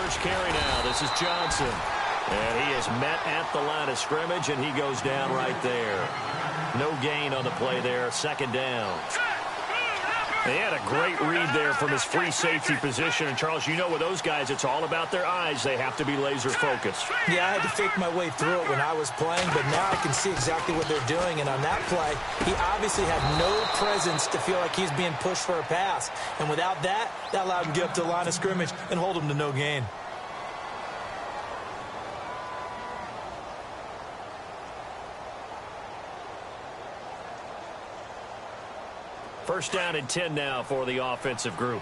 first carry now. This is Johnson. And he is met at the line of scrimmage, and he goes down right there. No gain on the play there. Second down. They had a great read there from his free safety position. And, Charles, you know with those guys, it's all about their eyes. They have to be laser-focused. Yeah, I had to fake my way through it when I was playing, but now I can see exactly what they're doing. And on that play, he obviously had no presence to feel like he's being pushed for a pass. And without that, that allowed him to get up to the line of scrimmage and hold him to no gain. First down and 10 now for the offensive group.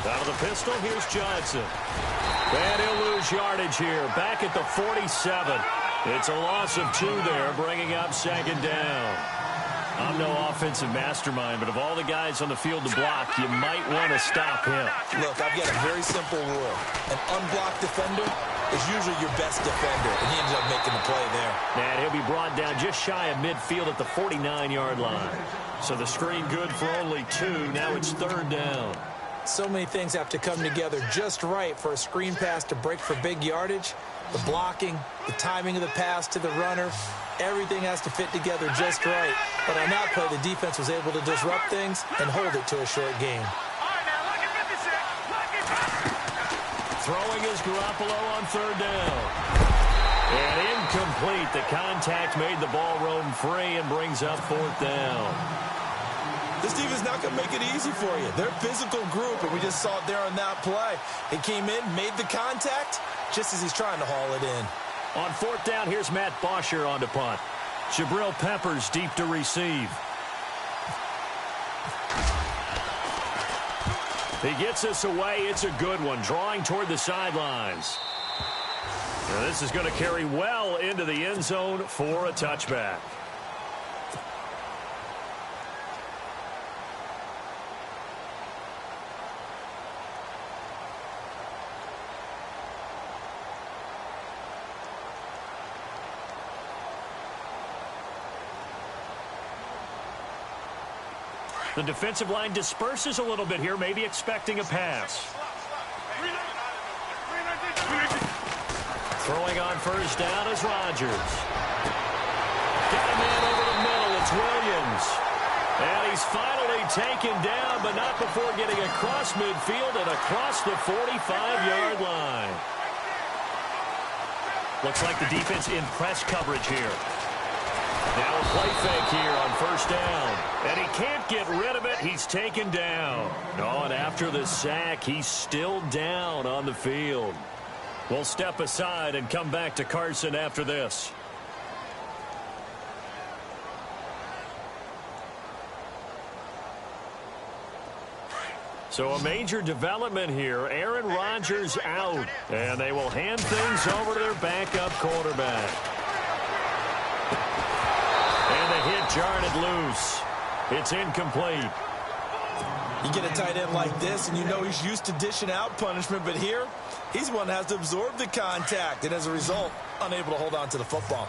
Out of the pistol, here's Johnson. And he'll lose yardage here. Back at the 47. It's a loss of 2 there, bringing up second down. I'm no offensive mastermind, but of all the guys on the field to block, you might want to stop him. Look, I've got a very simple rule. An unblocked defender is usually your best defender, and he ends up making the play there. And he'll be brought down just shy of midfield at the 49-yard line. So the screen good for only 2. Now it's third down. So many things have to come together just right for a screen pass to break for big yardage. The blocking, the timing of the pass to the runner, everything has to fit together just right. But on that play, the defense was able to disrupt things and hold it to a short gain. Throwing is Garoppolo on third down. And incomplete. The contact made the ball roam free and brings up fourth down. This defense is not going to make it easy for you. They're a physical group, and we just saw it there on that play. He came in, made the contact, just as he's trying to haul it in. On fourth down, here's Matt Bosher on to punt. Jabril Peppers deep to receive. He gets us away. It's a good one, drawing toward the sidelines. Now this is going to carry well into the end zone for a touchback. The defensive line disperses a little bit here, maybe expecting a pass. Throwing on first down is Rodgers. Got a man over the middle. It's Williams. And he's finally taken down, but not before getting across midfield and across the 45-yard line. Looks like the defense in press coverage here. Now a play fake here on first down. And he can't get rid of it. He's taken down. Oh, and after the sack, he's still down on the field. We'll step aside and come back to Carson after this. So a major development here. Aaron Rodgers out. And they will hand things over to their backup quarterback. And the hit jarred it loose. It's incomplete. You get a tight end like this, and you know he's used to dishing out punishment, but here, he's the one that has to absorb the contact, and as a result, unable to hold on to the football.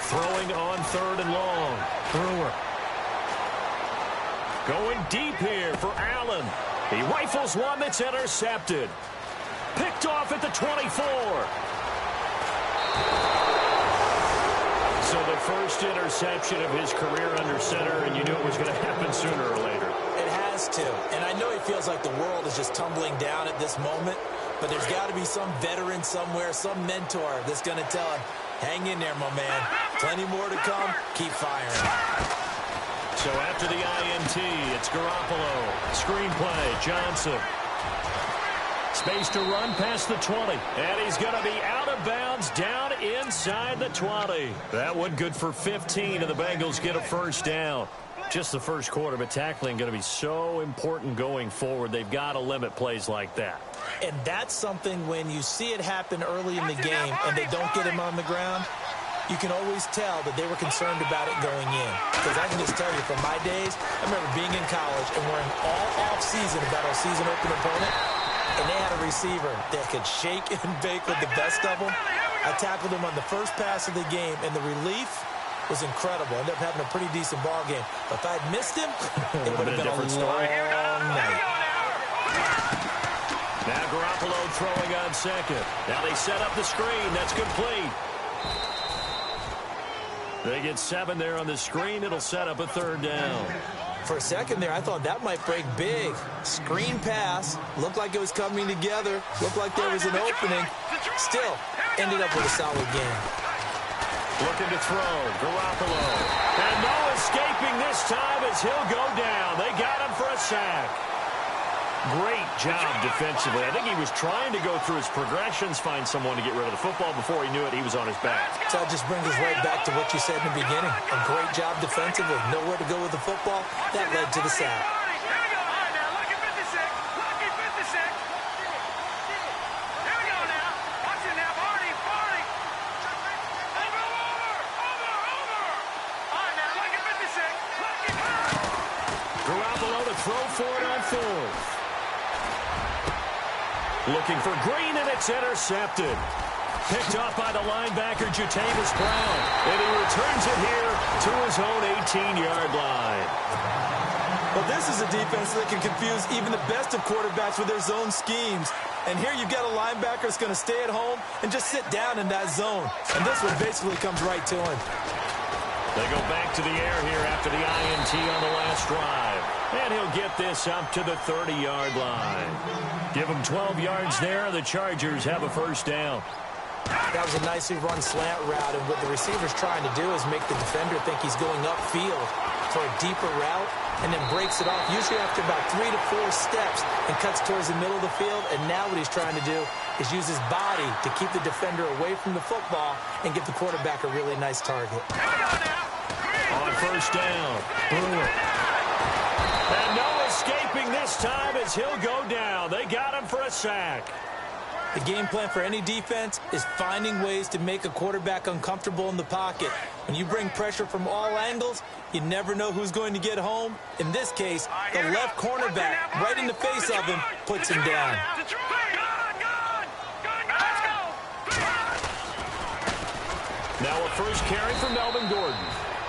Throwing on third and long. Brewer. Going deep here for Allen. He rifles one that's intercepted. Picked off at the 24. So the first interception of his career under center, and you knew it was going to happen sooner or later. It has to. And I know he feels like the world is just tumbling down at this moment, but there's got to be some veteran somewhere, some mentor that's going to tell him, hang in there, my man. Plenty more to come. Keep firing. So after the INT, it's Garoppolo. Screenplay, Johnson. Space to run past the 20. And he's going to be out of bounds down inside the 20. That one good for 15, and the Bengals get a first down. Just the first quarter, but tackling going to be so important going forward. They've got to limit plays like that. And that's something when you see it happen early in the game and they don't get him on the ground, you can always tell that they were concerned about it going in. Because I can just tell you from my days, I remember being in college and worrying all off-season about our season open opponent, and they had a receiver that could shake and bake with the best of them. I tackled him on the first pass of the game, and the relief was incredible. I ended up having a pretty decent ball game. But if I had missed him, it would have been a long night. Now Garoppolo throwing on second. Now they set up the screen. That's complete. They get 7 there on the screen. It'll set up a third down. For a second there, I thought that might break big. Screen pass. Looked like it was coming together. Looked like there was an opening. Still, ended up with a solid game. Looking to throw. Garoppolo. And no escaping this time as he'll go down. They got him for a sack. Great job defensively. I think he was trying to go through his progressions, find someone to get rid of the football. Before he knew it, he was on his back. So that just brings us right back to what you said in the beginning. A great job defensively. Nowhere to go with the football. That led to the sack. Garoppolo to throw for it on fourth. Looking for Green, and it's intercepted. Picked off by the linebacker, Jatavis Brown. And he returns it here to his own 18-yard line. Well, this is a defense that can confuse even the best of quarterbacks with their zone schemes. And here you've got a linebacker that's going to stay at home and just sit down in that zone. And this one basically comes right to him. They go back to the air here after the INT on the last drive. And he'll get this up to the 30-yard line. Give him 12 yards there. The Chargers have a first down. That was a nicely run slant route, and what the receiver's trying to do is make the defender think he's going upfield for a deeper route, and then breaks it off, usually after about 3 to 4 steps, and cuts towards the middle of the field. And now what he's trying to do is use his body to keep the defender away from the football and give the quarterback a really nice target. On first down, Brewer. And no escaping this time as he'll go down. They got him for a sack. The game plan for any defense is finding ways to make a quarterback uncomfortable in the pocket. When you bring pressure from all angles, you never know who's going to get home. In this case, the left cornerback, right in the face of him, puts him down. Now a first carry for Melvin Gordon.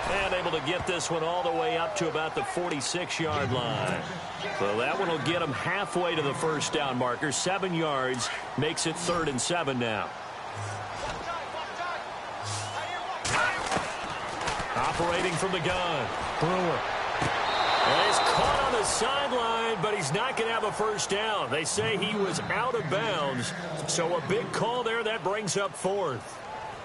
And able to get this one all the way up to about the 46-yard line. So that one will get him halfway to the first down marker. 7 yards makes it 3rd and 7 now. Operating from the gun, Brewer. And he's caught on the sideline, but he's not going to have a first down. They say he was out of bounds. So a big call there. That brings up 4th.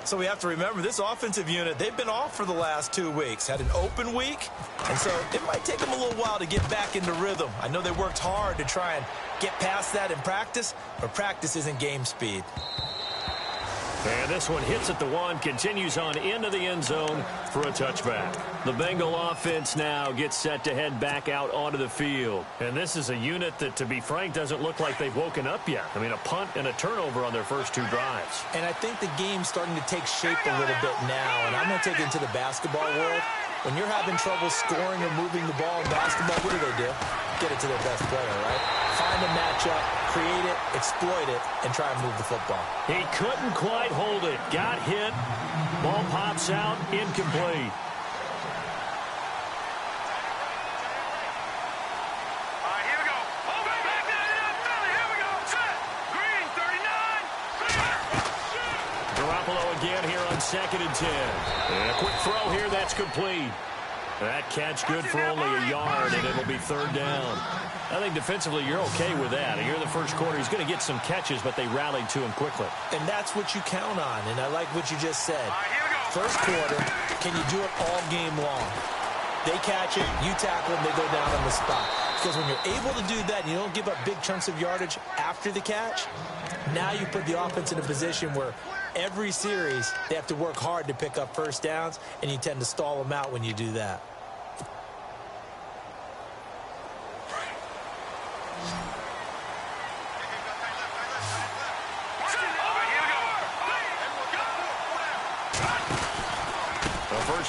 So we have to remember this offensive unit, they've been off for the last 2 weeks, had an open week, and so it might take them a little while to get back into rhythm. I know they worked hard to try and get past that in practice, but practice isn't game speed. And this one hits at the 1, continues on into the end zone for a touchback. The Bengal offense now gets set to head back out onto the field. And this is a unit that, to be frank, doesn't look like they've woken up yet. I mean, a punt and a turnover on their first 2 drives. And I think the game's starting to take shape a little bit now, and I'm going to take it into the basketball world. When you're having trouble scoring or moving the ball in basketball, what do? Get it to their best player, right? Find a matchup, create it, exploit it, and try and move the football. He couldn't quite hold it. Got hit. Ball pops out. Incomplete. Garoppolo again here on 2nd and 10. And a quick throw here. That's complete. That catch good for only a yard, and it'll be 3rd down. I think defensively you're okay with that. Here in the first quarter, he's going to get some catches, but they rallied to him quickly. And that's what you count on, and I like what you just said. First quarter, can you do it all game long? They catch it, you tackle them, they go down on the spot. Because when you're able to do that and you don't give up big chunks of yardage after the catch, now you put the offense in a position where every series they have to work hard to pick up first downs, and you tend to stall them out when you do that.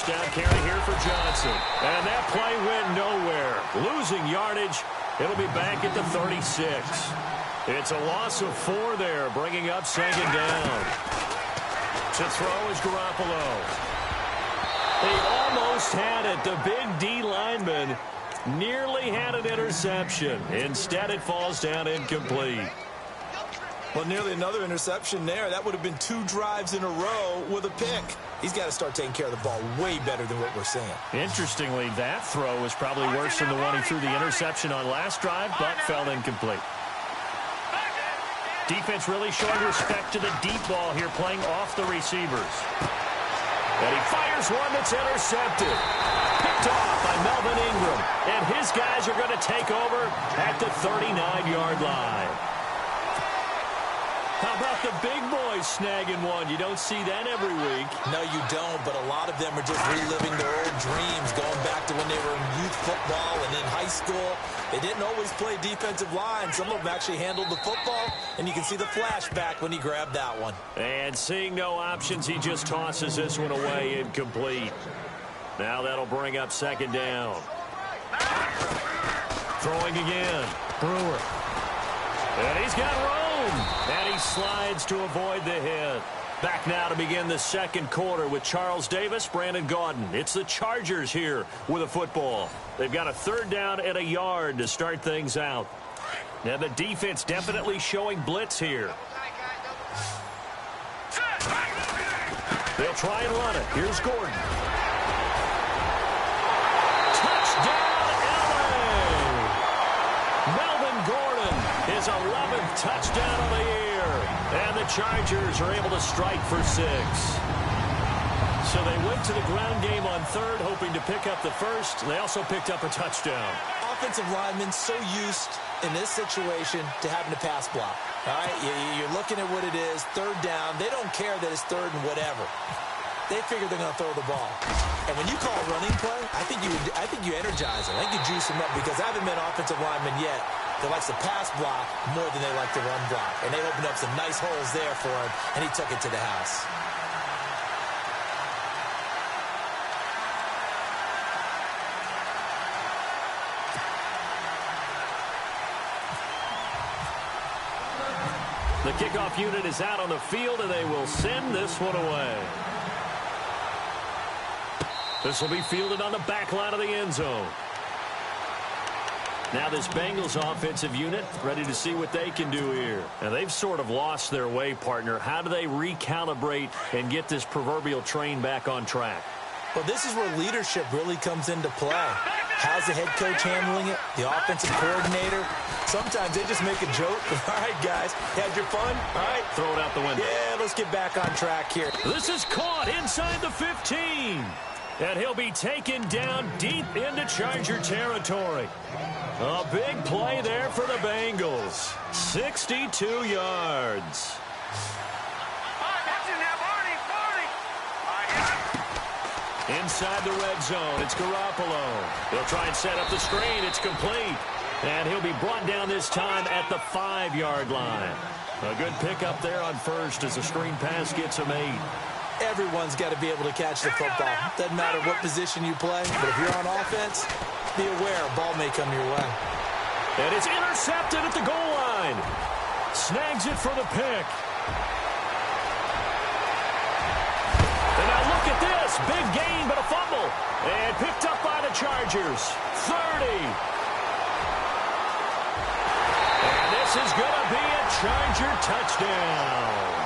First down carry here for Johnson. And that play went nowhere. Losing yardage. It'll be back at the 36. It's a loss of 4 there, bringing up second down. To throw is Garoppolo. They almost had it. The big D lineman nearly had an interception. Instead, it falls down incomplete. Well, nearly another interception there. That would have been 2 drives in a row with a pick. He's got to start taking care of the ball way better than what we're seeing. Interestingly, that throw was probably worse than the one he threw the interception on last drive, but fell incomplete. Defense really showing respect to the deep ball here, playing off the receivers. And he fires one that's intercepted. Picked off by Melvin Ingram. And his guys are going to take over at the 39-yard line. How about the big boys snagging one? You don't see that every week. No, you don't, but a lot of them are just reliving their old dreams, going back to when they were in youth football and in high school. They didn't always play defensive line. Some of them actually handled the football, and you can see the flashback when he grabbed that one. And seeing no options, he just tosses this one away incomplete. Now that'll bring up second down. Throwing again. Brewer. And he's got room. And he slides to avoid the hit. Back now to begin the second quarter with Charles Davis, Brandon Gaudin. It's the Chargers here with a football. They've got a 3rd down and a yard to start things out. Now the defense definitely showing blitz here. They'll try and run it. Here's Gordon. Touchdown, LA! Melvin Gordon, his 11th touchdown of the year. And the Chargers are able to strike for 6. So they went to the ground game on 3rd, hoping to pick up the 1st. They also picked up a touchdown. Offensive linemen so used in this situation to having to pass block. All right, you're looking at what it is, 3rd down. They don't care that it's 3rd and whatever. They figure they're going to throw the ball. And when you call a running play, I think you energize them. I think you juice them up, because I haven't met offensive linemen yet that likes to pass block more than they like to run block. And they opened up some nice holes there for him, and he took it to the house. The kickoff unit is out on the field, and they will send this one away. This will be fielded on the back line of the end zone. Now this Bengals offensive unit ready to see what they can do here. And they've sort of lost their way, partner. How do they recalibrate and get this proverbial train back on track? Well, this is where leadership really comes into play. How's the head coach handling it? The offensive coordinator? Sometimes they just make a joke. All right, guys, had your fun? All right. Throw it out the window. Yeah, let's get back on track here. This is caught inside the 15. And he'll be taken down deep into Charger territory. A big play there for the Bengals. 62 yards. Inside the red zone, it's Garoppolo. They'll try and set up the screen. It's complete. And he'll be brought down this time at the 5-yard line. A good pickup there on first as the screen pass gets him 8. Everyone's got to be able to catch the football. Doesn't matter what position you play, but if you're on offense, be aware a ball may come your way. And it's intercepted at the goal line. Snags it for the pick. And now look at this. Big gain, but a fumble. And picked up by the Chargers. 30. And this is going to be a Charger touchdown.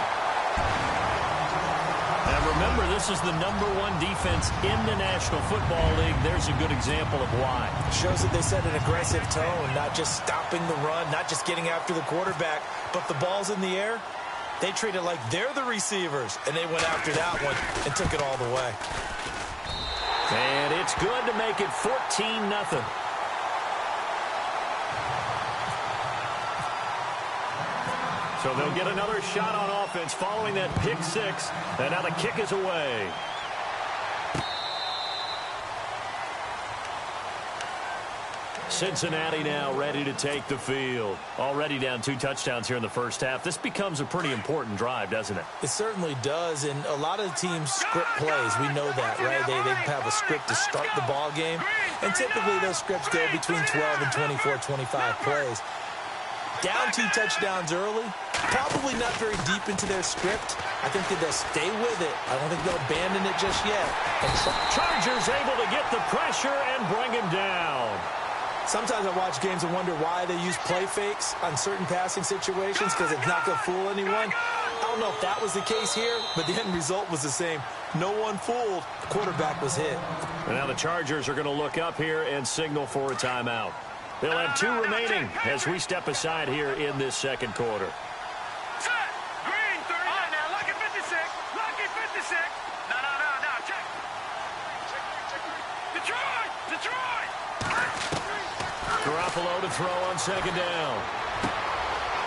Now remember, this is the #1 defense in the National Football League. There's a good example of why. Shows that they set an aggressive tone, not just stopping the run, not just getting after the quarterback, but the ball's in the air. They treat it like they're the receivers, and they went after that one and took it all the way. And it's good to make it 14-0. So they'll get another shot on offense following that pick 6. And now the kick is away. Cincinnati now ready to take the field. Already down 2 touchdowns here in the first half. This becomes a pretty important drive, doesn't it? It certainly does, and a lot of the teams script plays. We know that, right? They have a script to start the ball game, and typically those scripts go between 12 and 24, 25 plays. Down 2 touchdowns early, probably not very deep into their script. I think that they'll stay with it. I don't think they'll abandon it just yet. And Chargers able to get the pressure and bring him down. Sometimes I watch games and wonder why they use play fakes on certain passing situations, because it's not going to fool anyone. I don't know if that was the case here, but the end result was the same. No one fooled. The quarterback was hit. And now the Chargers are going to look up here and signal for a timeout. They'll have 2 remaining as we step aside here in this second quarter. Set. Green 30. All right, now, lucky 56. Lucky 56. No. Check. Detroit. Garoppolo to throw on second down.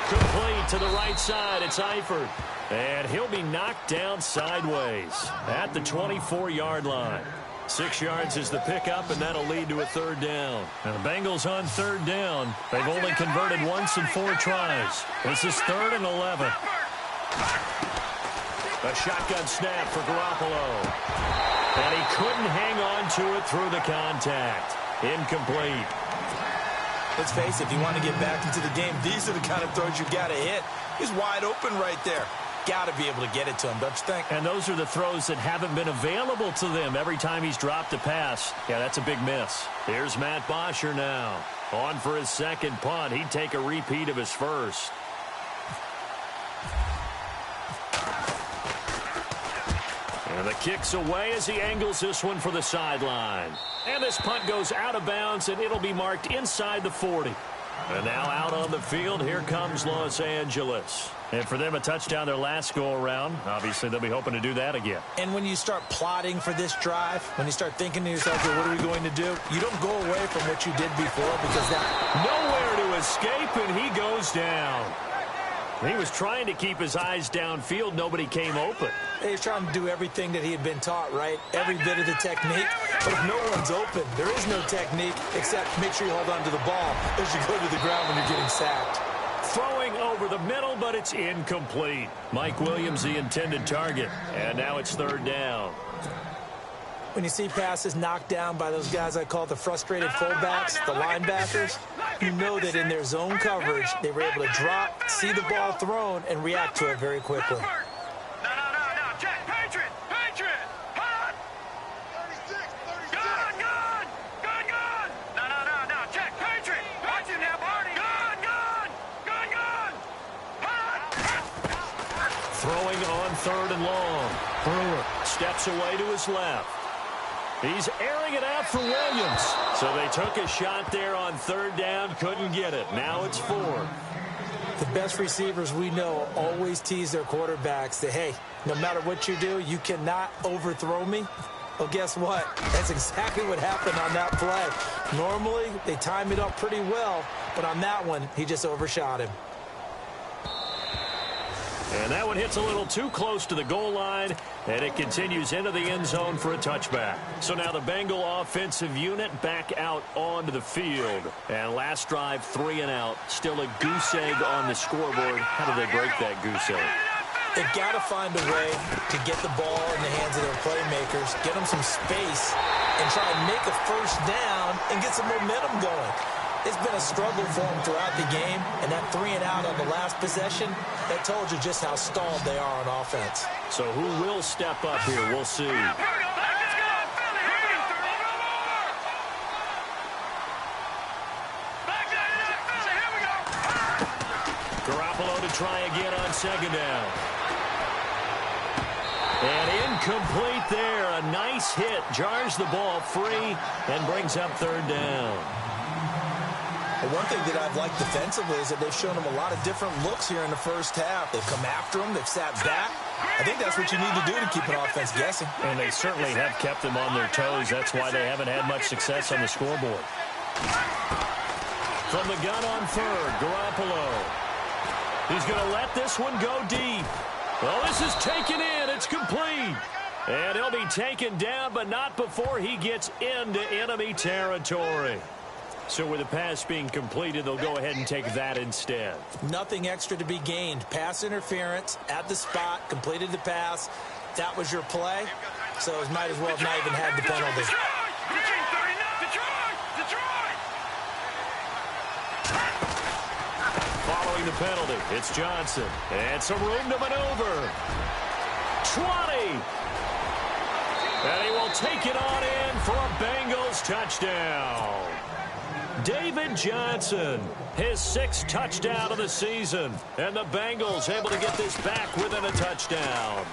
Complete to the right side. It's Eifert. And he'll be knocked down sideways at the 24-yard line. 6 yards is the pickup, and that'll lead to a 3rd down. And the Bengals on 3rd down. They've only converted once in 4 tries. This is 3rd and 11. A shotgun snap for Garoppolo. And he couldn't hang on to it through the contact. Incomplete. Let's face it, if you want to get back into the game, these are the kind of throws you got to hit. He's wide open right there. Got to be able to get it to him, don't you think? And those are the throws that haven't been available to them every time he's dropped a pass. Yeah, that's a big miss. Here's Matt Bosher now. On for his second punt. He'd take a repeat of his first. And the kick's away as he angles this one for the sideline. And this punt goes out of bounds, and it'll be marked inside the 40. And now out on the field, here comes Los Angeles. And for them, a touchdown their last go-around. Obviously, they'll be hoping to do that again. And when you start plotting for this drive, when you start thinking to yourself, okay, what are we going to do? You don't go away from what you did before, because that... Nowhere to escape, and he goes down. He was trying to keep his eyes downfield. Nobody came open. He's trying to do everything that he had been taught, right? Every bit of the technique. But if no one's open, there is no technique except make sure you hold on to the ball as you go to the ground when you're getting sacked. Throwing over the middle, but it's incomplete. Mike Williams, the intended target. And now it's 3rd down. When you see passes knocked down by those guys I call the frustrated fullbacks, the linebackers, you know that in their zone coverage, they were able to drop, see the ball thrown, and react to it very quickly. No. Check. Patriot. Hot. 36. Gun. No. Check. Patriot. Watch him now, Barney. Gun. Hot. Throwing on 3rd and long. Brewer steps away to his left. He's airing it out for Williams. So they took a shot there on 3rd down, couldn't get it. Now it's 4th. The best receivers we know always tease their quarterbacks that, hey, no matter what you do, you cannot overthrow me. Well, guess what? That's exactly what happened on that play. Normally, they time it up pretty well, but on that one, he just overshot him. And that one hits a little too close to the goal line, and it continues into the end zone for a touchback. So now the Bengal offensive unit back out onto the field. And last drive, 3 and out. Still a goose egg on the scoreboard. How do they break that goose egg? They've got to find a way to get the ball in the hands of their playmakers, get them some space, and try and make a first down and get some momentum going. It's been a struggle for them throughout the game, and that 3 and out on the last possession, that told you just how stalled they are on offense. So who will step up here? We'll see. Garoppolo to try again on second down. And incomplete there. A nice hit. Jars the ball free and brings up 3rd down. One thing that I've liked defensively is that they've shown them a lot of different looks here in the first half. They've come after them. They've sat back. I think that's what you need to do to keep an offense guessing. And they certainly have kept them on their toes. That's why they haven't had much success on the scoreboard. From the gun on 3rd, Garoppolo. He's going to let this one go deep. Well, this is taken in. It's complete. And he'll be taken down, but not before he gets into enemy territory. So with the pass being completed, they'll go ahead and take that instead. Nothing extra to be gained. Pass interference at the spot, completed the pass. That was your play, so it might as well have not even had the penalty. Following the penalty, it's Johnson. And some room to maneuver. 20. And he will take it on in for a Bengals touchdown. David Johnson, his 6th touchdown of the season. And the Bengals able to get this back within a touchdown.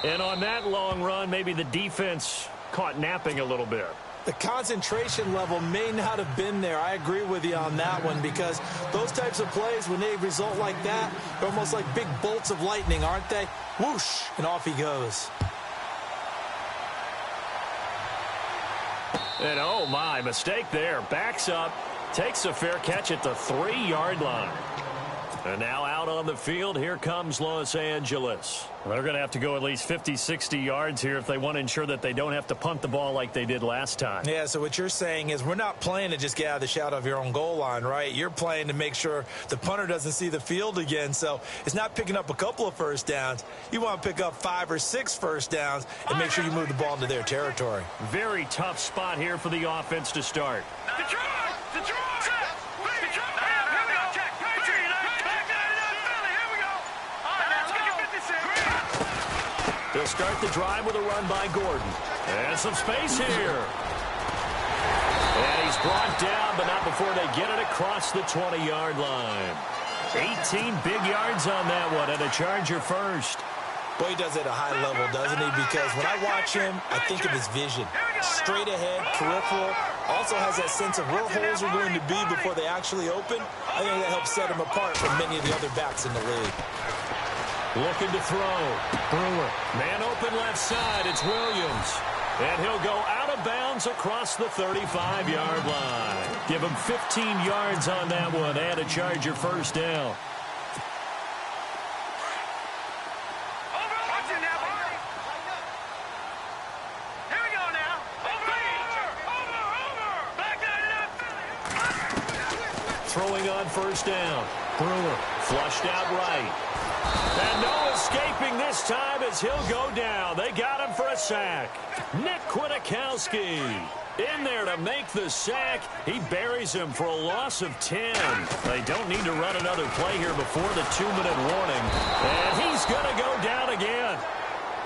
And on that long run, maybe the defense caught napping a little bit. The concentration level may not have been there. I agree with you on that one, because those types of plays, when they result like that, they're almost like big bolts of lightning, aren't they? Whoosh, and off he goes. And oh my, mistake there. Backs up, takes a fair catch at the 3-yard line. And now out on the field, here comes Los Angeles. They're going to have to go at least 50, 60 yards here if they want to ensure that they don't have to punt the ball like they did last time. Yeah, so what you're saying is we're not playing to just get out of the shadow of your own goal line, right? You're playing to make sure the punter doesn't see the field again. So it's not picking up a couple of first downs. You want to pick up 5 or 6 first downs and make sure you move the ball into their territory. Very tough spot here for the offense to start. They'll start the drive with a run by Gordon. And some space here. And he's brought down, but not before they get it across the 20-yard line. 18 big yards on that one, and a Charger first. Boy, he does it at a high level, doesn't he? Because when I watch him, I think of his vision. Straight ahead, peripheral. Also has that sense of where holes are going to be before they actually open. I think that helps set him apart from many of the other backs in the league. Looking to throw. Brewer. Man open left side. It's Williams. And he'll go out of bounds across the 35-yard line. Give him 15 yards on that one and a Charger first down. Throwing on first down. Brewer flushed out right. And no escaping this time as he'll go down. They got him for a sack. Nick Kwiatkowski in there to make the sack. He buries him for a loss of 10. They don't need to run another play here before the 2-minute warning. And he's going to go down again.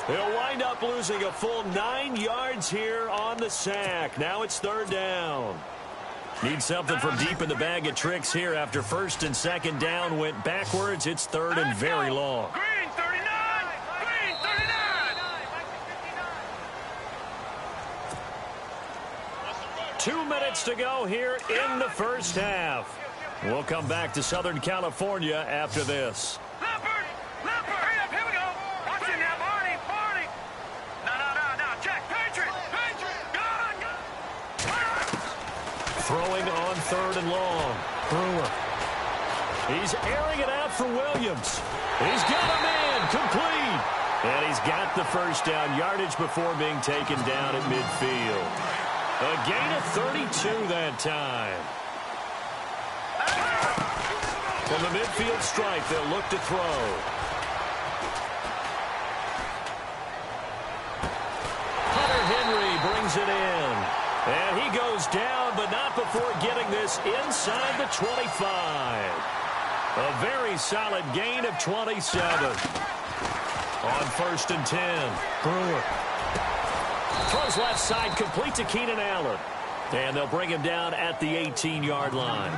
He'll wind up losing a full 9 yards here on the sack. Now it's 3rd down. Need something from deep in the bag of tricks here after 1st and 2nd down went backwards. It's 3rd and very long. Green 39! Green 39! 2 minutes to go here in the first half. We'll come back to Southern California after this. Leopard! Hurry up, here we go! Watch it now, Barney! No, check! Patriot! Gun! Throwing on 3rd and long. Brewer. He's airing it out for Williams. He's got him in. Complete. And he's got the first down yardage before being taken down at midfield. A gain of 32 that time. From the midfield stripe, they'll look to throw. Hunter Henry brings it in. And he goes down, but not before getting this inside the 25. A very solid gain of 27. On 1st and 10. Brewer. Throws left side, complete to Keenan Allen. And they'll bring him down at the 18-yard line.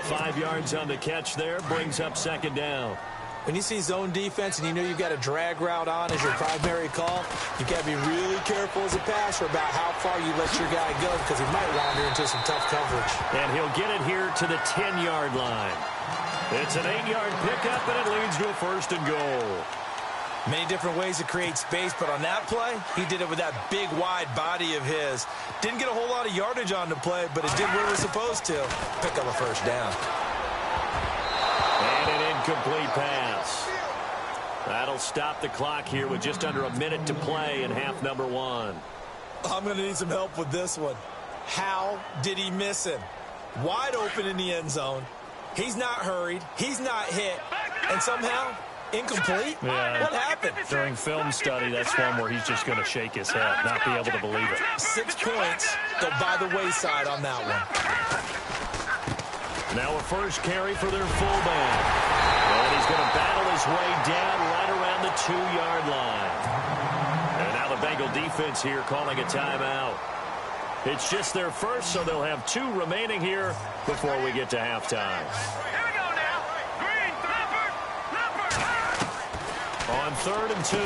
5 yards on the catch there, brings up 2nd down. When you see zone defense and you know you've got a drag route on as your primary call, you've got to be really careful as a passer about how far you let your guy go, because he might wander into some tough coverage. And he'll get it here to the 10-yard line. It's an 8-yard pickup, and it leads to a 1st and goal. Many different ways to create space, but on that play, he did it with that big, wide body of his. Didn't get a whole lot of yardage on the play, but it did what it was supposed to. Pick up a 1st down. And an incomplete pass. That'll stop the clock here with just under a minute to play in half number 1. I'm going to need some help with this one. How did he miss him? wide open in the end zone. He's not hurried. He's not hit. And somehow, incomplete? Yeah. What happened? During film study, that's one where he's just going to shake his head, not be able to believe it. 6 points go by the wayside on that one. Now a first carry for their fullback. And he's going to battle his way down right around the 2-yard line. And now the Bengal defense here calling a timeout. It's just their first, so they'll have 2 remaining here before we get to halftime. Here we go now. Green, On 3rd and 2.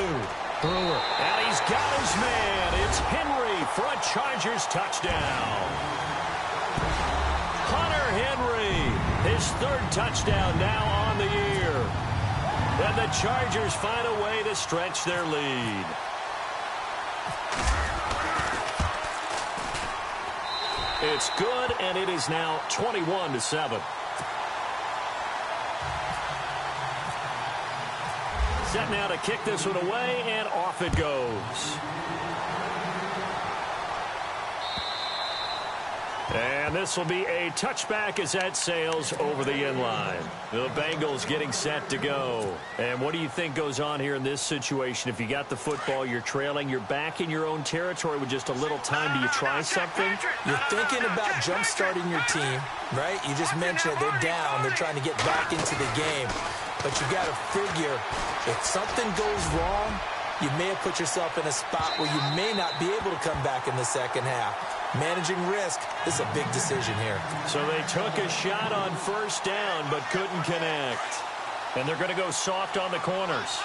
Brewer. And he's got his man. It's Henry for a Chargers touchdown. Hunter Henry, his 3rd touchdown now on the year. And the Chargers find a way to stretch their lead. It's good, and it is now 21-7. Set now to kick this one away, and off it goes. And this will be a touchback as that sails over the end line. The Bengals getting set to go. And what do you think goes on here in this situation? If you got the football, you're trailing, you're back in your own territory with just a little time. Do you try something? You're thinking about jump-starting your team, right? You just mentioned it. They're down. They're trying to get back into the game. But you got to figure, if something goes wrong, you may have put yourself in a spot where you may not be able to come back in the second half. Managing risk is a big decision here. So they took a shot on 1st down but couldn't connect. And they're going to go soft on the corners.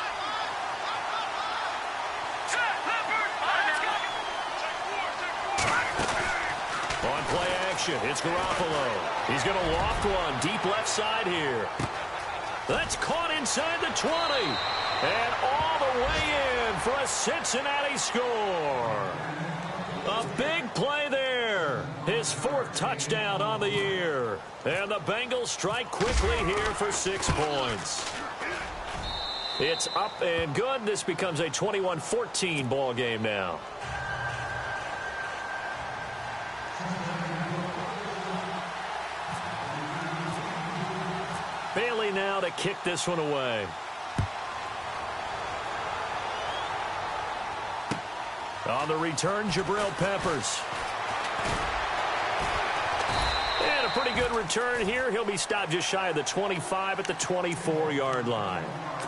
On play action, it's Garoppolo. He's going to loft one deep left side here. That's caught inside the 20. And all the way in for a Cincinnati score. A big play there. His 4th touchdown on the year. And the Bengals strike quickly here for 6 points. It's up and good. This becomes a 21-14 ball game now. Bailey now to kick this one away. On the return, Jabril Peppers. And a pretty good return here. He'll be stopped just shy of the 25 at the 24-yard line.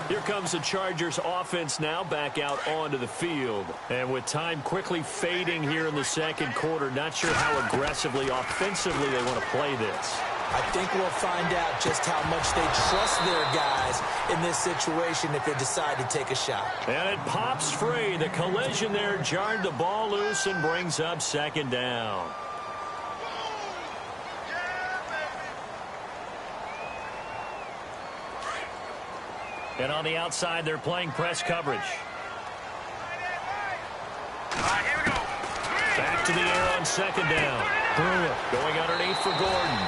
Here comes the Chargers offense now back out onto the field. And with time quickly fading here in the second quarter, not sure how aggressively, offensively they want to play this. I think we'll find out just how much they trust their guys in this situation if they decide to take a shot. And it pops free. The collision there jarred the ball loose and brings up 2nd down. And on the outside, they're playing press coverage. All right, here we go. Back to the air on 2nd down. Brewer going underneath for Gordon.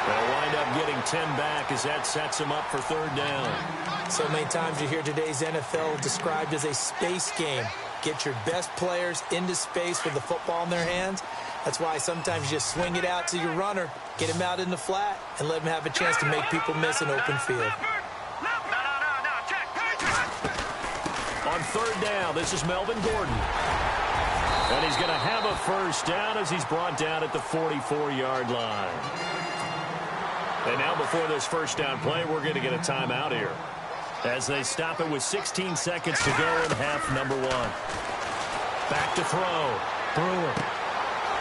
They'll wind up getting 10 back as that sets him up for 3rd down. So many times you hear today's NFL described as a space game. Get your best players into space with the football in their hands. That's why sometimes you just swing it out to your runner, get him out in the flat, and let him have a chance to make people miss an open field. On 3rd down, this is Melvin Gordon. And he's going to have a 1st down as he's brought down at the 44-yard line. And now before this 1st down play, we're going to get a timeout here as they stop it with 16 seconds to go in half number 1. Back to throw. Brewer.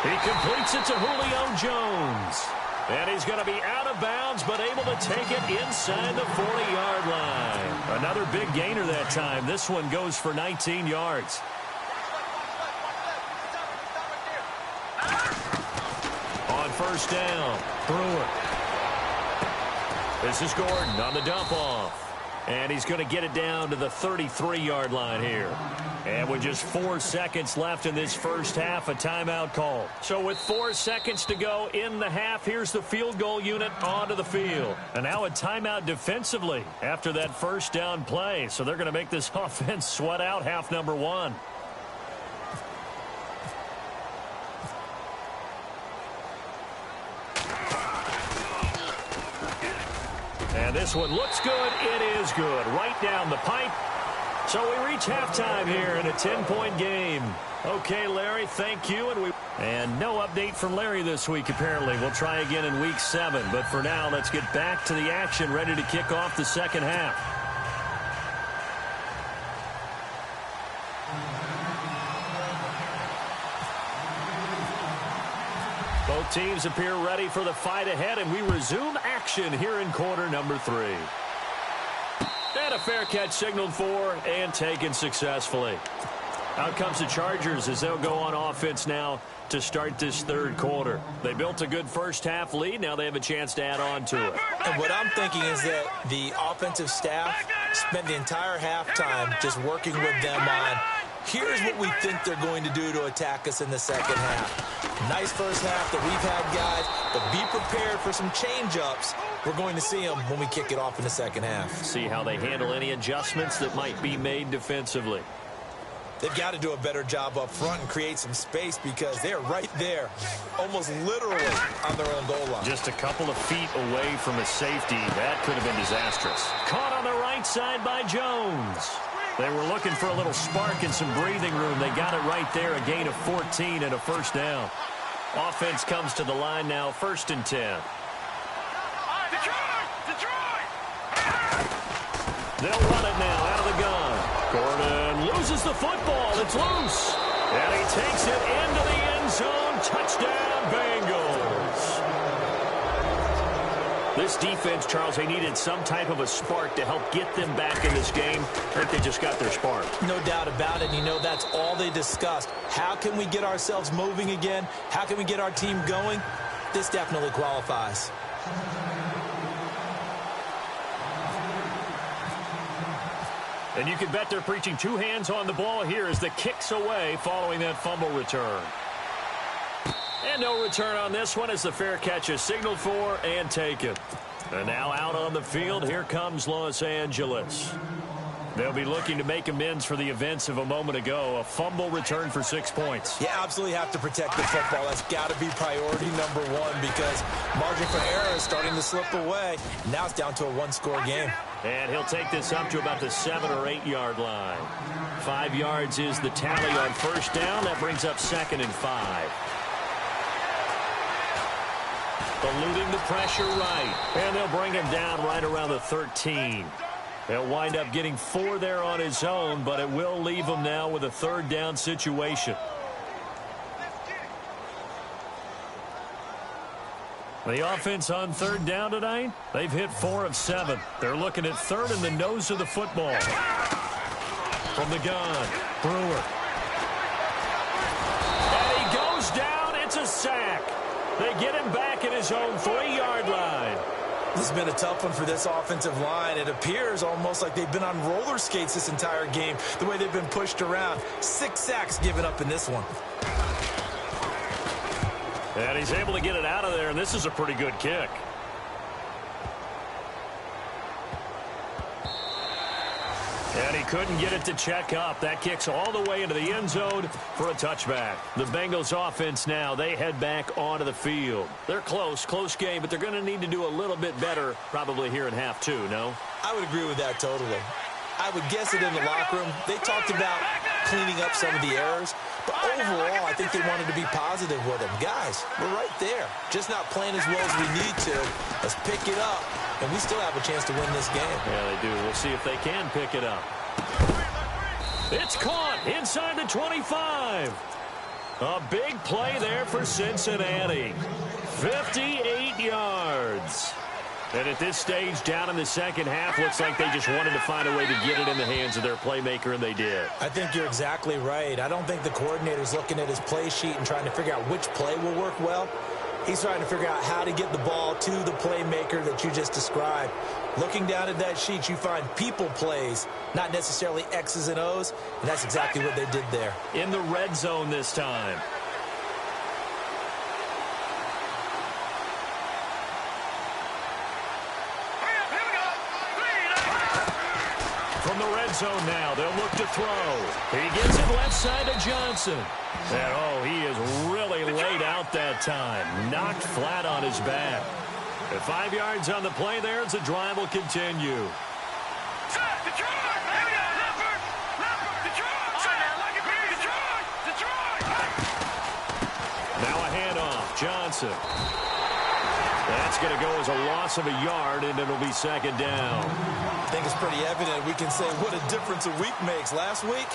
He completes it to Julio Jones. And he's going to be out of bounds, but able to take it inside the 40-yard line. Another big gainer that time. This one goes for 19 yards. On 1st down, Brewer. This is Gordon on the dump off. And he's going to get it down to the 33-yard line here. And with just 4 seconds left in this first half, a timeout call. So with 4 seconds to go in the half, here's the field goal unit onto the field. And now a timeout defensively after that 1st down play. So they're going to make this offense sweat out half number 1. this one looks good. It is good. Right down the pipe. So we reach halftime here in a 10-point game. Okay, Larry, thank you. And no update from Larry this week, apparently. We'll try again in Week 7. But for now, let's get back to the action, ready to kick off the second half. Both teams appear ready for the fight ahead, and we resume action here in quarter number 3. And a fair catch signaled for and taken successfully. Out comes the Chargers as they'll go on offense now to start this third quarter. They built a good first-half lead. Now they have a chance to add on to it. And what I'm thinking is that the offensive staff spent the entire halftime just working with them on, here's what we think they're going to do to attack us in the second half. Nice first half that we've had, guys, but be prepared for some change-ups. We're going to see them when we kick it off in the second half. See how they handle any adjustments that might be made defensively. They've got to do a better job up front and create some space because they're right there, almost literally on their own goal line. Just a couple of feet away from a safety. That could have been disastrous. Caught on the right side by Jones. They were looking for a little spark and some breathing room. They got it right there, a gain of 14 and a first down. Offense comes to the line now, 1st and 10. They'll run it now out of the gun. Gordon loses the football. It's loose. And he takes it into the end zone. Touchdown, Bengals. This defense, Charles, they needed some type of a spark to help get them back in this game. I think they just got their spark. No doubt about it. You know, that's all they discussed. How can we get ourselves moving again? How can we get our team going? This definitely qualifies. And you can bet they're preaching two hands on the ball here as the kick's away following that fumble return. And no return on this one as the fair catch is signaled for and taken. And now out on the field, here comes Los Angeles. They'll be looking to make amends for the events of a moment ago. A fumble return for 6 points. You absolutely have to protect the football. That's got to be priority number one because margin for error is starting to slip away. Now it's down to a one-score game. And he'll take this up to about the 7 or 8 yard line. 5 yards is the tally on first down. That brings up 2nd and 5. Eluding the pressure right. And they'll bring him down right around the 13. He'll wind up getting 4 there on his own, but it will leave him now with a 3rd down situation. The offense on 3rd down tonight, they've hit 4 of 7. They're looking at 3rd in the nose of the football. From the gun, Brewer. And he goes down. It's a sack. They get him back at his own 3-yard line. This has been a tough one for this offensive line. It appears almost like they've been on roller skates this entire game, the way they've been pushed around. 6 sacks given up in this one. And he's able to get it out of there, and this is a pretty good kick. And he couldn't get it to check up. That kicks all the way into the end zone for a touchback. The Bengals offense now, they head back onto the field. They're close game, but they're going to need to do a little bit better probably here in half 2, no? I would agree with that totally. I would guess it in the locker room. They talked about cleaning up some of the errors, but overall, I think they wanted to be positive with them. Guys, we're right there. Just not playing as well as we need to. Let's pick it up, and we still have a chance to win this game. Yeah, they do. We'll see if they can pick it up. It's caught inside the 25. A big play there for Cincinnati. 58 yards. And at this stage, down in the second half, looks like they just wanted to find a way to get it in the hands of their playmaker, and they did. I think you're exactly right. I don't think the coordinator's looking at his play sheet and trying to figure out which play will work well. He's trying to figure out how to get the ball to the playmaker that you just described. Looking down at that sheet, you find people plays, not necessarily X's and O's, and that's exactly what they did there. In the red zone this time. From the red zone now, they'll look to throw. He gets it left side to Johnson. And, he is really laid out that time. Knocked flat on his back. At 5 yards on the play there as the drive will continue. Now a handoff. Johnson. That's going to go as a loss of a yard, and it'll be second down. I think it's pretty evident. We can say what a difference a week makes. Last week,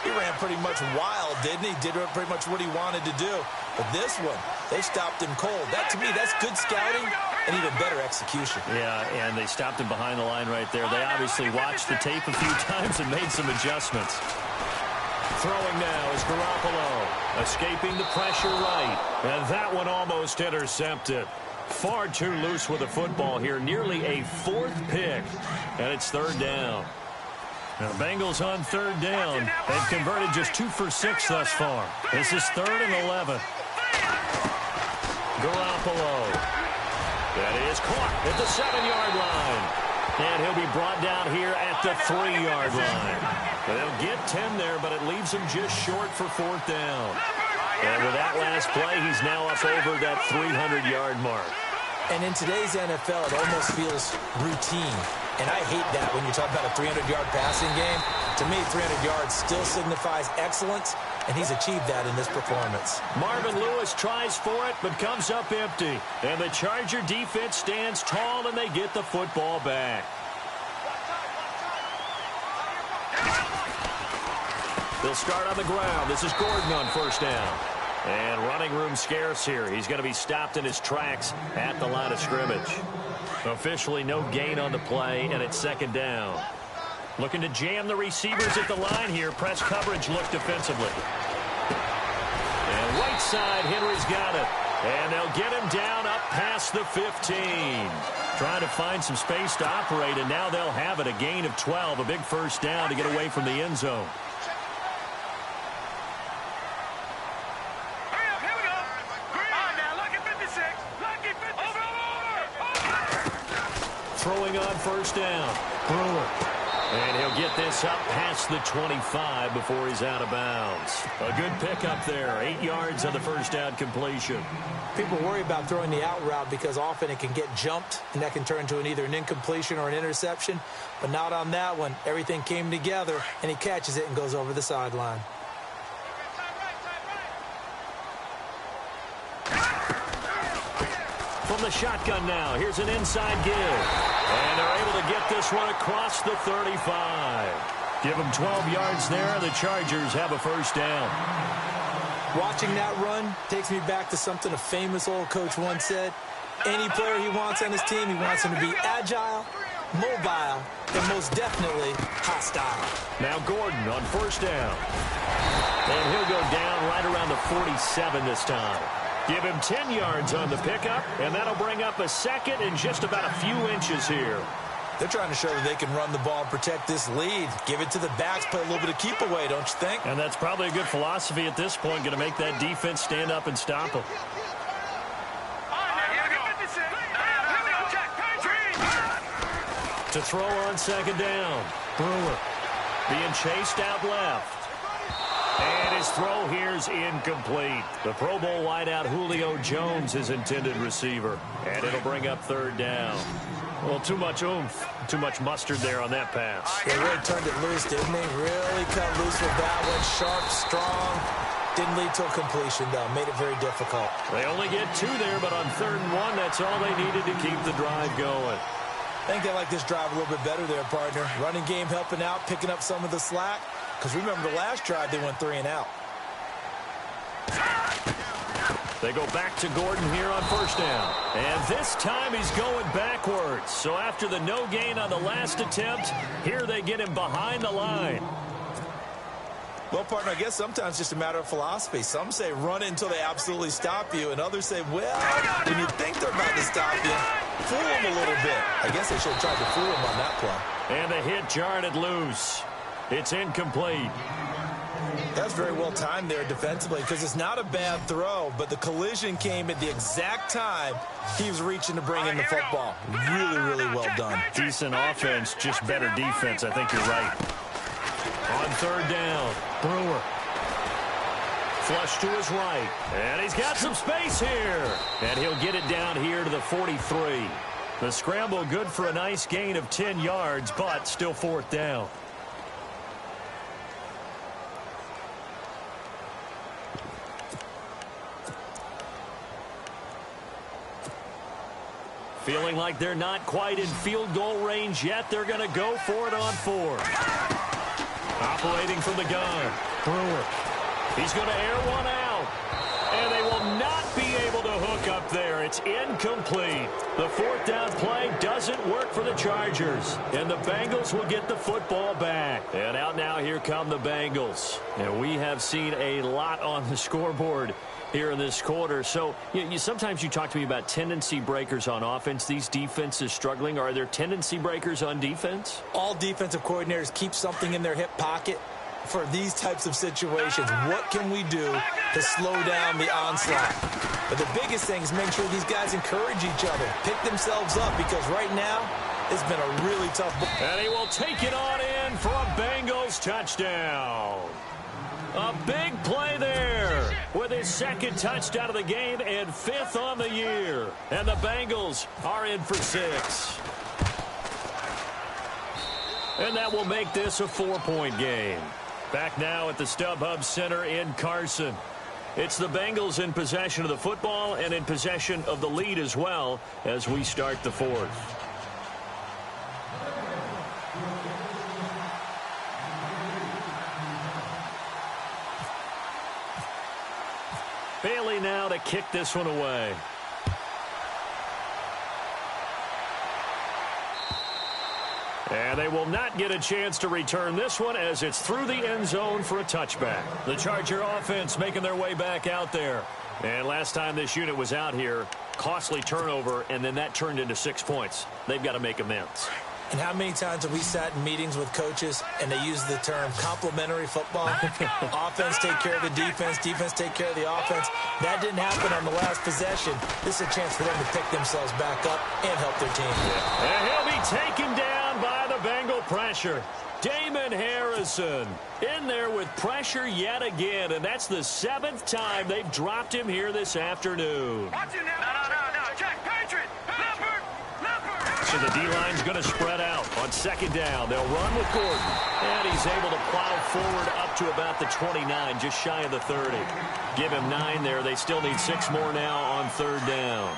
he ran pretty much wild, didn't he? Did pretty much what he wanted to do. But this one, they stopped him cold. That, to me, that's good scouting and even better execution. Yeah, and they stopped him behind the line right there. They obviously watched the tape a few times and made some adjustments. Throwing now is Garoppolo, escaping the pressure right. And that one almost intercepted. Far too loose with the football here. Nearly a 4th pick. And it's third down. Now, Bengals on third down. They've converted just 2 for 6 thus far. This is 3rd and 11. Garoppolo. That is caught at the 7-yard line. And he'll be brought down here at the 3-yard line. They'll get 10 there, but it leaves him just short for 4th down. And with that last play, he's now up over that 300-yard mark. And in today's NFL, it almost feels routine. And I hate that when you talk about a 300-yard passing game. To me, 300 yards still signifies excellence, and he's achieved that in this performance. Marvin Lewis tries for it, but comes up empty. And the Charger defense stands tall, and they get the football back. They'll start on the ground. This is Gordon on first down. And running room scarce here. He's going to be stopped in his tracks at the line of scrimmage. Officially no gain on the play, and it's second down. Looking to jam the receivers at the line here. Press coverage look defensively. And right side, Henry's got it. And they'll get him down up past the 15. Trying to find some space to operate, and now they'll have it. A gain of 12, a big first down to get away from the end zone. Throwing on first down. Brewer. And he'll get this up past the 25 before he's out of bounds. A good pickup there. 8 yards on the first down completion. People worry about throwing the out route because often it can get jumped, and that can turn into either an incompletion or an interception. But not on that one. Everything came together, and he catches it and goes over the sideline. From the shotgun now, here's an inside give. And they're able to get this one across the 35. Give them 12 yards there. The Chargers have a first down. Watching that run takes me back to something a famous old coach once said. Any player he wants on his team, he wants him to be agile, mobile, and most definitely hostile. Now Gordon on first down. And he'll go down right around the 47 this time. Give him 10 yards on the pickup, and that'll bring up a second and just about a few inches here. They're trying to show that they can run the ball and protect this lead. Give it to the backs, play a little bit of keep away, don't you think? And that's probably a good philosophy at this point, going to make that defense stand up and stop them. To throw on second down. Brewer being chased out left. And his throw here's incomplete. The Pro Bowl wideout Julio Jones, his intended receiver. And it'll bring up third down. Well, too much oomph, too much mustard there on that pass. They really turned it loose, didn't they? Really cut loose with that one. Sharp, strong. Didn't lead to a completion, though. Made it very difficult. They only get 2 there, but on 3rd and 1, that's all they needed to keep the drive going. I think they like this drive a little bit better there, partner. Running game helping out, picking up some of the slack. Because remember, the last drive, they went 3 and out. They go back to Gordon here on first down. And this time he's going backwards. So after the no gain on the last attempt, here they get him behind the line. Well, partner, I guess sometimes it's just a matter of philosophy. Some say run it until they absolutely stop you, and others say, well, when you think they're about to stop you, fool them a little bit. I guess they should have tried to fool him on that play. And the hit jarred it loose. It's incomplete. That's very well timed there defensively because it's not a bad throw, but the collision came at the exact time he was reaching to bring in the football. Really, really well done. Decent offense, just better defense. I think you're right. On third down, Brewer. Flush to his right. And he's got some space here. And he'll get it down here to the 43. The scramble good for a nice gain of 10 yards, but still fourth down. Feeling like they're not quite in field goal range yet. They're going to go for it on fourth. Operating from the gun. Brewer. He's going to air one out. And they will not be able to hook up there. It's incomplete. The fourth down play doesn't work for the Chargers. And the Bengals will get the football back. And out now, here come the Bengals. And we have seen a lot on the scoreboard here in this quarter. So sometimes you talk to me about tendency breakers on offense. These defenses struggling. Are there tendency breakers on defense? All defensive coordinators keep something in their hip pocket for these types of situations. What can we do to slow down the onslaught? But the biggest thing is make sure these guys encourage each other, pick themselves up, because right now it's been a really tough ball. And he will take it on in for a Bengals touchdown. A big play there with his second touchdown of the game and fifth on the year. And the Bengals are in for 6. And that will make this a 4-point game. Back now at the StubHub Center in Carson. It's the Bengals in possession of the football and in possession of the lead as well as we start the fourth. Bailey now to kick this one away. And they will not get a chance to return this one as it's through the end zone for a touchback. The Charger offense making their way back out there. And last time this unit was out here, costly turnover, and then that turned into 6 points. They've got to make amends. And how many times have we sat in meetings with coaches and they use the term complementary football? Offense take care of the defense, defense take care of the offense. That didn't happen on the last possession. This is a chance for them to pick themselves back up and help their team. And he'll be taken down by the Bengal pressure. Damon Harrison in there with pressure yet again, and that's the 7th time they've dropped him here this afternoon. Watch it now. No. Check. Patriot. So the D-line's going to spread out on second down. They'll run with Gordon. And he's able to plow forward up to about the 29, just shy of the 30. Give him 9 there. They still need 6 more now on third down.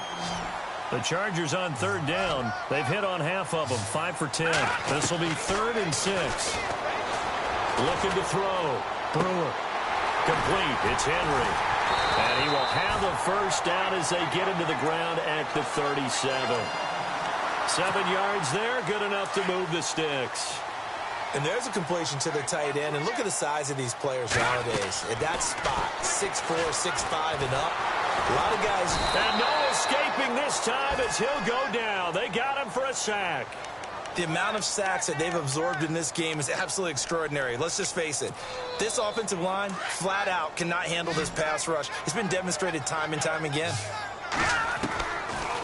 The Chargers on third down. They've hit on half of them, 5 for 10. This will be 3rd and 6. Looking to throw. Brewer. Complete. It's Henry. And he will have a first down as they get into the ground at the 37. 7 yards there, good enough to move the sticks. And there's a completion to the tight end. And look at the size of these players nowadays. At that spot, 6'4", 6'5", and up. A lot of guys. And no escaping this time as he'll go down. They got him for a sack. The amount of sacks that they've absorbed in this game is absolutely extraordinary. Let's just face it. This offensive line, flat out, cannot handle this pass rush. It's been demonstrated time and time again.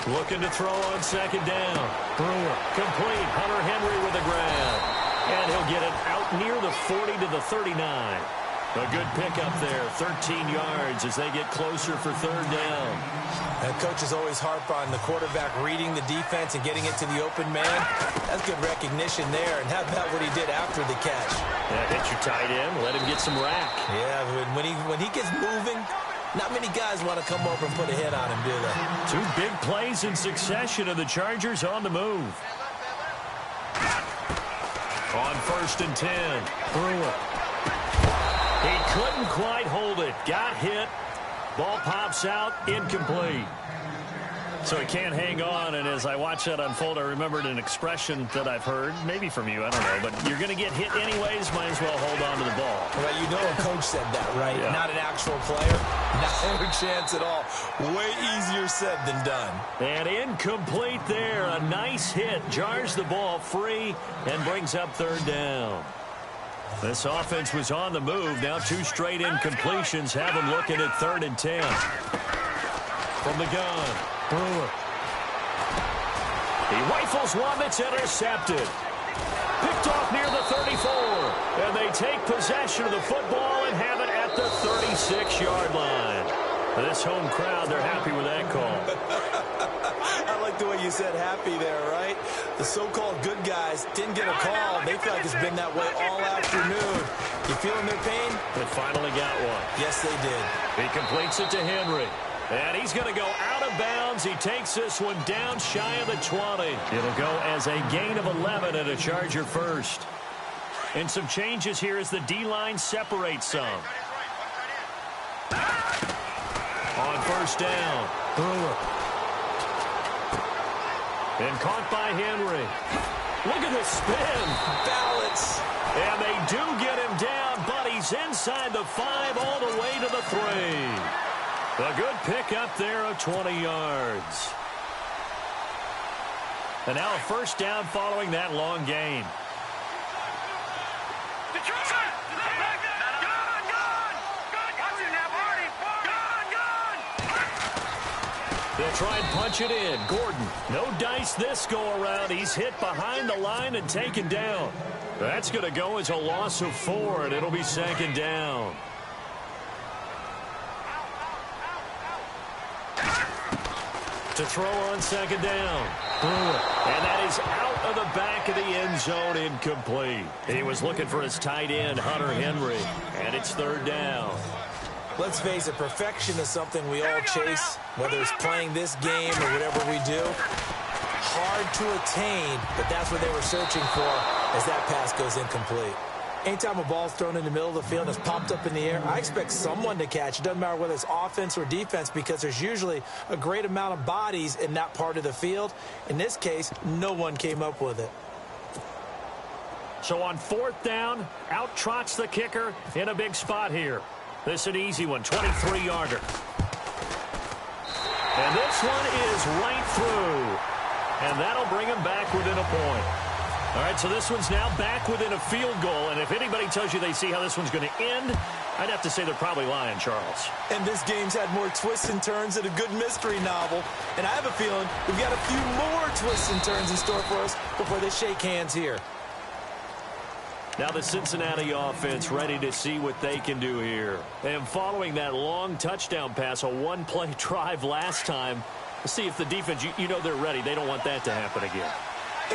Looking to throw on second down. Brewer. Complete. Hunter Henry with a grab. And he'll get it out near the 40 to the 39. A good pickup there. 13 yards as they get closer for third down. And coaches always harp on the quarterback reading the defense and getting it to the open man. That's good recognition there. And how about what he did after the catch? Yeah, hit your tight end. Let him get some rack. Yeah, when he gets moving, not many guys want to come over and put a hit on him, do they? 2 big plays in succession of the Chargers on the move. On 1st and 10, Brewer. He couldn't quite hold it. Got hit. Ball pops out. Incomplete. So he can't hang on, and as I watch that unfold, I remembered an expression that I've heard, maybe from you, I don't know, but you're going to get hit anyways, might as well hold on to the ball. Well, you know a coach said that, right? Yeah. Not an actual player. Not a chance at all. Way easier said than done. And incomplete there. A nice hit. Jars the ball free and brings up third down. This offense was on the move. Now 2 straight incompletions have them looking at 3rd and 10. From the gun, Brewer. He rifles one that's intercepted. Picked off near the 34. And they take possession of the football and have it at at the 36-yard line. This home crowd, they're happy with that call. I like the way you said happy there, right? The so-called good guys didn't get a call. They feel like it's been that way all afternoon. You feeling their pain? They finally got one. Yes, they did. He completes it to Henry. And he's going to go out of bounds. He takes this one down shy of the 20. It'll go as a gain of 11 and a Charger first. And some changes here as the D-line separates some. On first down, Brewer. And caught by Henry. Look at the spin. Balance. And they do get him down, but he's inside the 5 all the way to the 3. A good pick up there of 20 yards. And now a first down following that long gain. They'll try and punch it in. Gordon, no dice this go-around. He's hit behind the line and taken down. That's going to go as a loss of 4, and it'll be second down. To throw on second down. And that is out of the back of the end zone, incomplete. He was looking for his tight end, Hunter Henry, and it's third down. Let's face it, perfection is something we all chase, whether it's playing this game or whatever we do. Hard to attain, but that's what they were searching for as that pass goes incomplete. Anytime a ball's thrown in the middle of the field and it's popped up in the air, I expect someone to catch. It doesn't matter whether it's offense or defense because there's usually a great amount of bodies in that part of the field. In this case, no one came up with it. So on fourth down, out trots the kicker in a big spot here. This is an easy one, 23-yarder. And this one is right through. And that'll bring him back within a point. All right, so this one's now back within a field goal. And if anybody tells you they see how this one's going to end, I'd have to say they're probably lying, Charles. And this game's had more twists and turns than a good mystery novel. And I have a feeling we've got a few more twists and turns in store for us before they shake hands here. Now the Cincinnati offense ready to see what they can do here. And following that long touchdown pass, a one-play drive last time, let's see if the defense, you know they're ready. They don't want that to happen again.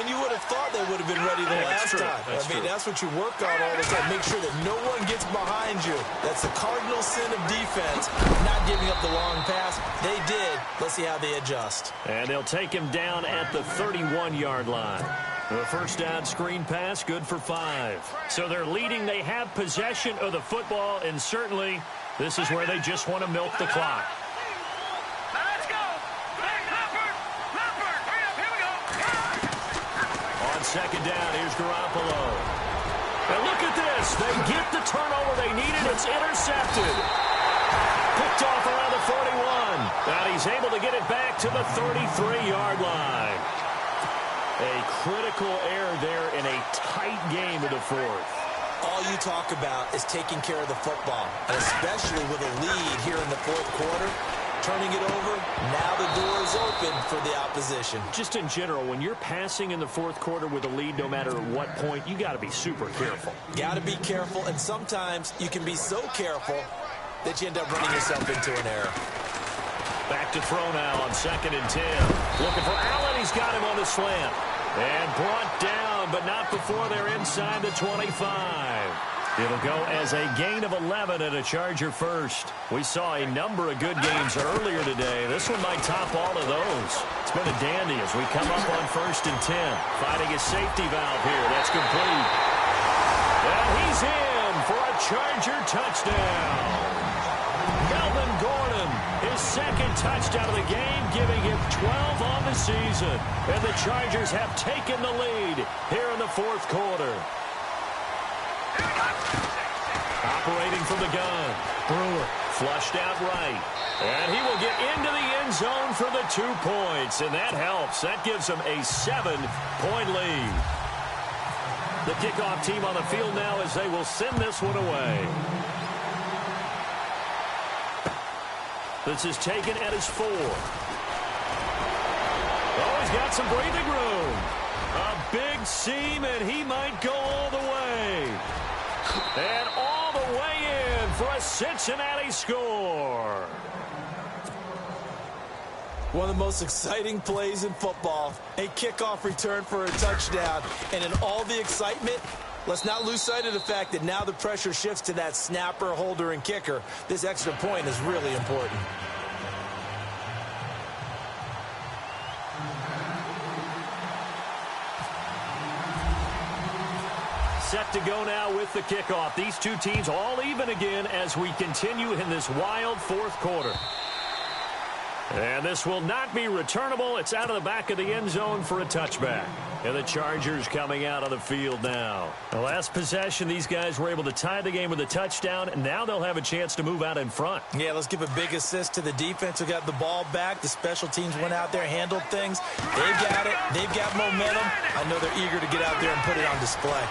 And you would have thought they would have been ready the last time. That's what you work on all the time. Make sure that no one gets behind you. That's the cardinal sin of defense, not giving up the long pass. They did. Let's see how they adjust. And they'll take him down at the 31-yard line. The first down screen pass, good for 5. So they're leading. They have possession of the football, and certainly this is where they just want to milk the clock. Let's go. Leopard. Here we go. On second down, here's Garoppolo. And look at this. They get the turnover they needed. It's intercepted. Picked off around the 41. And he's able to get it back to the 33-yard line. A critical error there in a tight game of the fourth. All you talk about is taking care of the football, and especially with a lead here in the fourth quarter. Turning it over, now the door is open for the opposition. Just in general, when you're passing in the fourth quarter with a lead, no matter at what point, you got to be super careful. Got to be careful, and sometimes you can be so careful that you end up running yourself into an error. Back to throw now on second and 10. Looking for Allen. He's got him on the slant. And brought down, but not before they're inside the 25. It'll go as a gain of 11 and a Charger first. We saw a number of good games earlier today. This one might top all of those. It's been a dandy as we come up on first and 10. Finding a safety valve here. That's complete. And he's in for a Charger touchdown. Melvin Gordon, his second touchdown of the game, giving him 12 on the season. And the Chargers have taken the lead here in the fourth quarter. Operating from the gun, Brewer flushed out right. And he will get into the end zone for the 2 points. And that helps. That gives him a 7-point lead. The kickoff team on the field now as they will send this one away. This is taken at his 4. Oh, he's got some breathing room. A big seam, and he might go all the way. And all all the way in for a Cincinnati score. One of the most exciting plays in football, a kickoff return for a touchdown. And in all the excitement, let's not lose sight of the fact that now the pressure shifts to that snapper, holder, and kicker. This extra point is really important. Set to go now with the kickoff. These two teams all even again as we continue in this wild fourth quarter. And this will not be returnable. It's out of the back of the end zone for a touchback. And the Chargers coming out on the field now. The last possession, these guys were able to tie the game with a touchdown, and now they'll have a chance to move out in front. Yeah, let's give a big assist to the defense who got the ball back. The special teams went out there, handled things. They've got it. They've got momentum. I know they're eager to get out there and put it on display.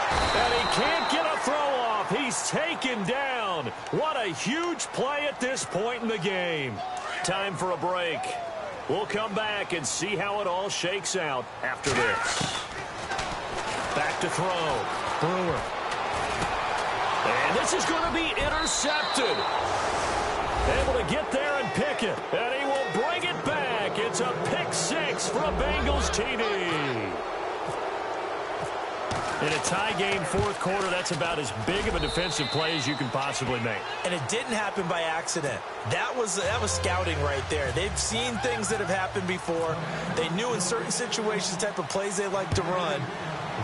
And he can't get a throw off. He's taken down. What a huge play at this point in the game. Time for a break. We'll come back and see how it all shakes out after this. Back to throw. Brewer. And this is going to be intercepted. Able to get there and pick it. And he will bring it back. It's a pick six for a Bengals TD. In a tie game, fourth quarter, that's about as big of a defensive play as you can possibly make. And it didn't happen by accident. That was scouting right there. They've seen things that have happened before. They knew in certain situations the type of plays they like to run,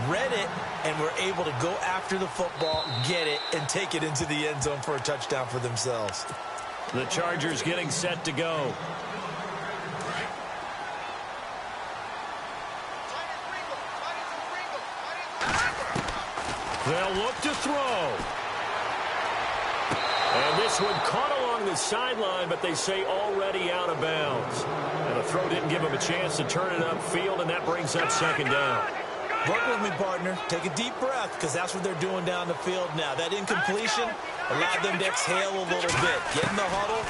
read it, and were able to go after the football, get it, and take it into the end zone for a touchdown for themselves. The Chargers getting set to go. They'll look to throw. And this one caught along the sideline, but they say already out of bounds. And the throw didn't give him a chance to turn it upfield, and that brings up second down. Work with me, partner. Take a deep breath, because that's what they're doing down the field now. That incompletion allowed them to exhale a little bit. Get in the huddle,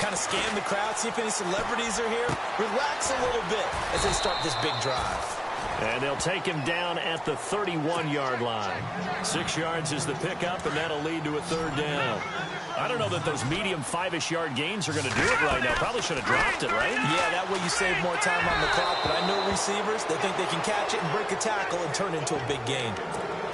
kind of scan the crowd, see if any celebrities are here. Relax a little bit as they start this big drive. And they'll take him down at the 31-yard line. 6 yards is the pickup, and that'll lead to a third down. I don't know that those medium 5-ish yard gains are going to do it right now. Probably should have dropped it, right? Yeah, that way you save more time on the clock. But I know receivers, they think they can catch it and break a tackle and turn it into a big gain.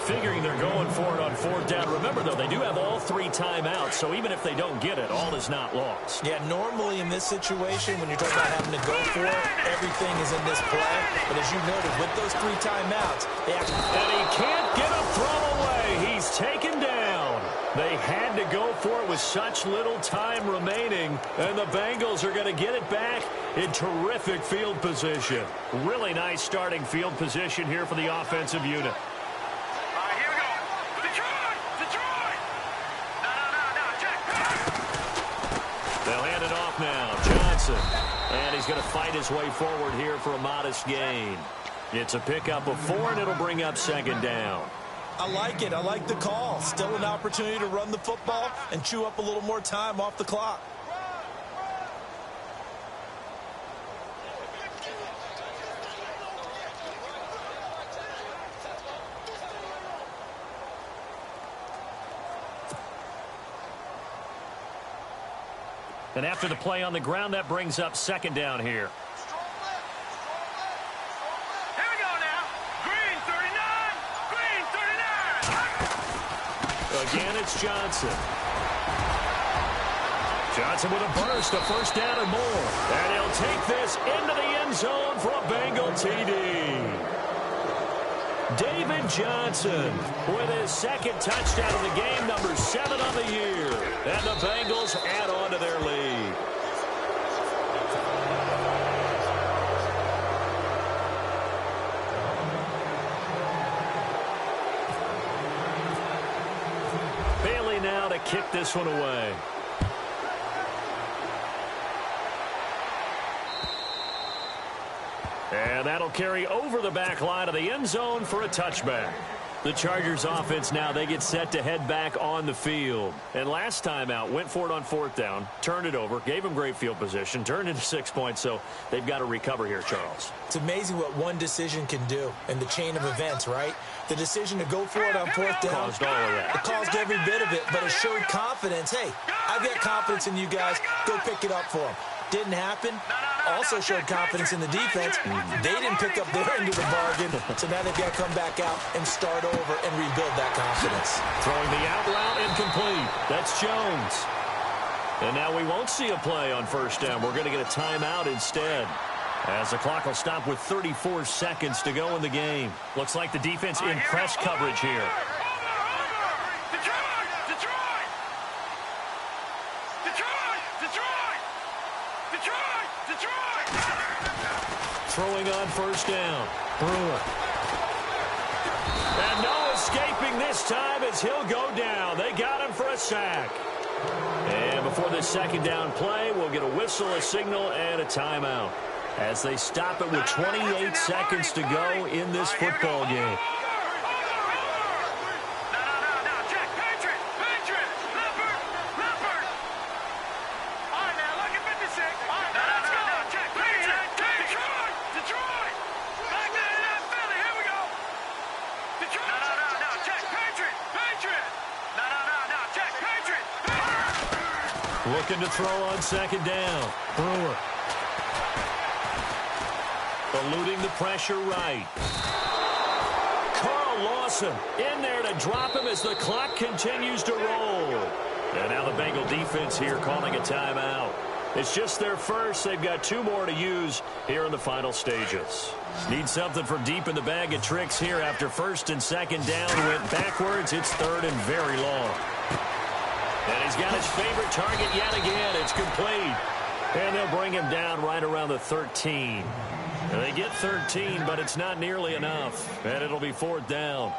Figuring they're going for it on fourth down. Remember, though, they do have all 3 timeouts, so even if they don't get it, all is not lost. Yeah, normally in this situation, when you're talking about having to go for it, everything is in this play. But as you noted, with those 3 timeouts, they have to... And he can't get a throw away. He's taken down. They had to go for it with such little time remaining, and the Bengals are going to get it back in terrific field position. Really nice starting field position here for the offensive unit. Now, Johnson, and he's going to fight his way forward here for a modest gain. It's a pickup of 4, and it'll bring up second down. I like it. I like the call. Still an opportunity to run the football and chew up a little more time off the clock. And after the play on the ground, that brings up second down here. Here we go now. Green 39. Green 39. Again, it's Johnson. Johnson with a burst, a first down and more. And he'll take this into the end zone for a Bengal TD. David Johnson with his second touchdown of the game, number 7 on the year. And the Bengals add on to their lead. Bailey now to kick this one away. And that'll carry over the back line of the end zone for a touchback. The Chargers offense now, they get set to head back on the field. And last time out, went for it on 4th down, turned it over, gave them great field position, turned into 6 points, so they've got to recover here, Charles. It's amazing what one decision can do in the chain of events, right? The decision to go for it on 4th down. Caused all of that. It caused every bit of it, but it showed confidence. Hey, I've got confidence in you guys. Go pick it up for them. Didn't happen. Also showed confidence in the defense. They didn't pick up their end of the bargain, so now they've got to come back out and start over and rebuild that confidence. Throwing the out route incomplete. That's Jones. And now we won't see a play on 1st down. We're going to get a timeout instead, as the clock will stop with 34 seconds to go in the game. Looks like the defense in press coverage here. Throwing on 1st down. Brewer. And no escaping this time as he'll go down. They got him for a sack. And before this 2nd down play, we'll get a whistle, a signal, and a timeout, as they stop it with 28 seconds to go in this football game. Looking to throw on 2nd down. Brewer. Eluding the pressure right. Carl Lawson in there to drop him as the clock continues to roll. And now the Bengal defense here calling a timeout. It's just their first. They've got 2 more to use here in the final stages. Need something from deep in the bag of tricks here after 1st and 2nd down went backwards. It's 3rd and very long. And he's got his favorite target yet again. It's complete. And they'll bring him down right around the 13. And they get 13, but it's not nearly enough. And it'll be 4th down.